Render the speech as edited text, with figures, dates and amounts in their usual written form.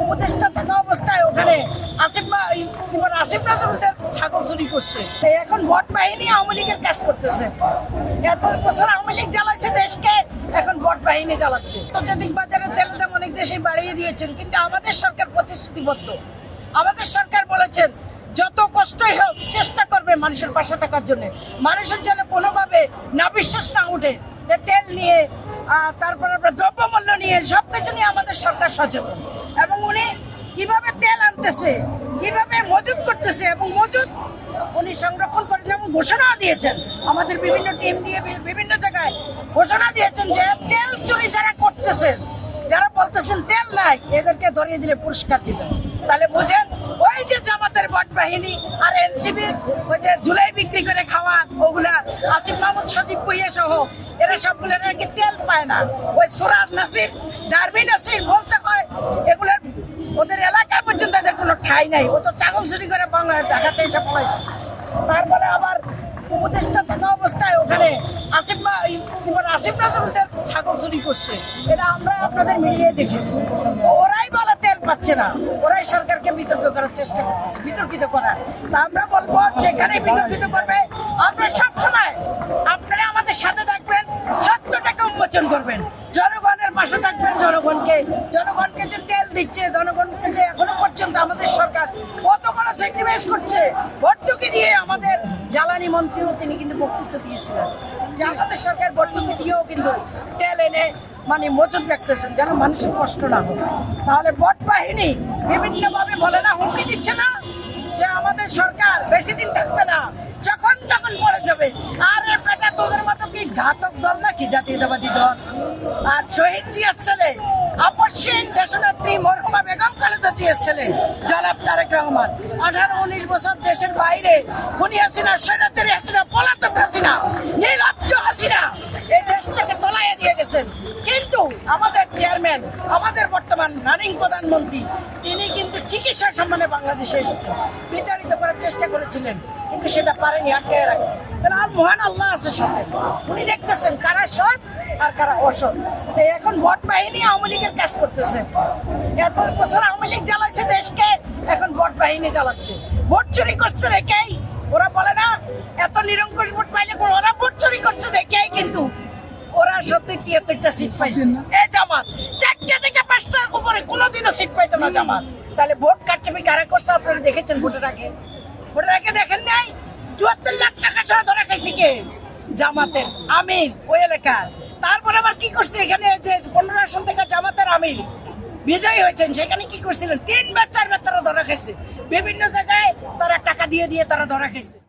উপদেষ্টা থাকা অবস্থায় ওখানে আসিফ নজরুলদের ছাগল চুরি করছে। এখন ভোট বাহিনী আওয়ামী লীগের কাজ করতেছে। এত বছর আওয়ামী লীগ জ্বালাচ্ছে দেশকে, এখন ভোট বাহিনী জ্বালাচ্ছে। আন্তর্জাতিক বাজারে তেলের দাম অনেক দেশে বাড়িয়ে দিয়েছেন, কিন্তু আমাদের সরকার প্রতিশ্রুতিবদ্ধ। আমাদের সরকার বলেছেন যত কষ্টই হোক চেষ্টা করবে মানুষের পাশে থাকার জন্য, মানুষের যেন কোনোভাবে না বিশ্বাস না উঠে। তেল নিয়ে তারপর দ্রব্যমূল্য নিয়ে সবকিছু নিয়ে আমাদের সরকার সচেতন, এবং উনি কিভাবে তেল আনতেছে, কিভাবে মজুত করতেছে এবং মজুত উনি সংরক্ষণ করেছেন এবং ঘোষণা দিয়েছেন। আমাদের বিভিন্ন টিম দিয়ে বিভিন্ন জায়গায় ঘোষণা দিয়েছেন যে তেল চুরি যারা করতেছেন, যারা বলতেছেন তেল নাই, এদেরকে ধরিয়ে দিলে পুরস্কার দিবেন। তাহলে বুঝেন, ওই যে জামাতের ভোট বাহিনী আর এনসিপির ওই যে জুলাই বিক্রি করে খাওয়া, ওগুলা আসিফ মাহমুদ, সজীব ভুইয়া সহ এরা সবগুলো নাকি তেল পায় না। ওই সুরাজ নাসির, ডারবি নাসির বলতে হয় এগুলোর ওদের এলাকায় পর্যন্ত এদের কোনো ঠাঁই নাই। ও তো ছাগল চুরি করে বাংলা ঢাকাতে এসে পড়াইছে। তারপরে আবার উপদেষ্টা থাকা অবস্থায় ওখানে আসিফ নজরুলদের ছাগল চুরি করছে। এটা আমরা আপনাদের মিডিয়ায় দেখেছি। ওরাই বলে তেল পাচ্ছে না, ওরাই সরকারকে বিতর্ক করার চেষ্টা করতেছে, বিতর্কিত করার। তা আমরা বলবো যেখানে বিতর্কিত করবে আমরা সবসময় আপনারা আমাদের সাথে থাকবেন, সত্যটাকে উন্মোচন করবেন, জনগণের পাশে থাকবেন। জনগণকে যে তেল দিচ্ছে, জনগণকে যে এখনো পর্যন্ত আমাদের সরকার কত বড় স্যাক্রিফাইস করছে, ভর্তুকি দিয়ে আমাদের জ্বালানি মন্ত্রীও তিনি কিন্তু বক্তব্য দিয়েছিলেন যে আমাদের সরকার ভর্তুকি দিয়েও কিন্তু তেল এনে মানে মজুত রাখতেছেন যেন মানুষের কষ্ট না হয়। তাহলে ভোট বাহিনী বিভিন্নভাবে বলে না, হুমকি দিচ্ছে না যে আমাদের সরকার বেশি দিন থাকবে না, যখন তখন পড়ে যাবে। আর বেটা তোদের মতো কি ঘাতক দল নাকি জাতীয়তাবাদী দল? আর শহীদ জিয়ার ছেলে, আপসহীন দেশনেত্রী মরহুমা বেগম খালেদা জিয়ার ছেলে জনাব তারেক রহমান 18-19 বছর দেশের বাইরে খুনি হাসিনা, স্বৈরাচারী হাসিনা, পলাতক হাসিনা, নির্লজ্জ হাসিনা এই দেশটাকে তলাইয়া দিয়ে গেছেন। কিন্তু আমাদের চেয়ারম্যান, আমাদের বর্তমান রানিং প্রধানমন্ত্রী, তিনি কিন্তু চিকিৎসা সম্মানে বাংলাদেশে এসেছেন, বিতাড়িত করার চেষ্টা করেছিলেন, কিন্তু সেটা পারেনি আটকে রাখতে। আর মহান আল্লাহ আছে সাথে, উনি দেখতেছেন কারা সৎ আর কারা অসৎ। এখন ভোট বাহিনী আওয়ামী লীগের কাজ করতেছে। এত বছর আওয়ামী লীগ জ্বালাচ্ছে দেশকে, এখন ভোট বাহিনী জ্বালাচ্ছে। ভোট চুরি করছে দেখেই ওরা বলে না এত নিরঙ্কুশ ভোট পাইলে, ওরা ভোট চুরি করছে দেখেই কিন্তু ওরা 70-73টা সিট পাইছে। এই জামাত 4টা থেকে 5টার উপরে কোনোদিনও সিট পাইতো না জামাত। তাহলে ভোট কারচুপি কারা করছে আপনারা দেখেছেন? ভোটের আগে দেখেন নাই? 74 লাখ টাকা সহ ধরা খাইছে কে? জামাতের আমির ওই এলাকার। তারপর আবার কি করছে, এখানে যে 15 আসন থেকে জামাতের আমির বিজয়ী হয়েছেন, সেখানে কি করছিলেন? 3 বার 4 বার তারা ধরা খাইছে। বিভিন্ন জায়গায় তারা টাকা দিয়ে তারা ধরা খাইছে।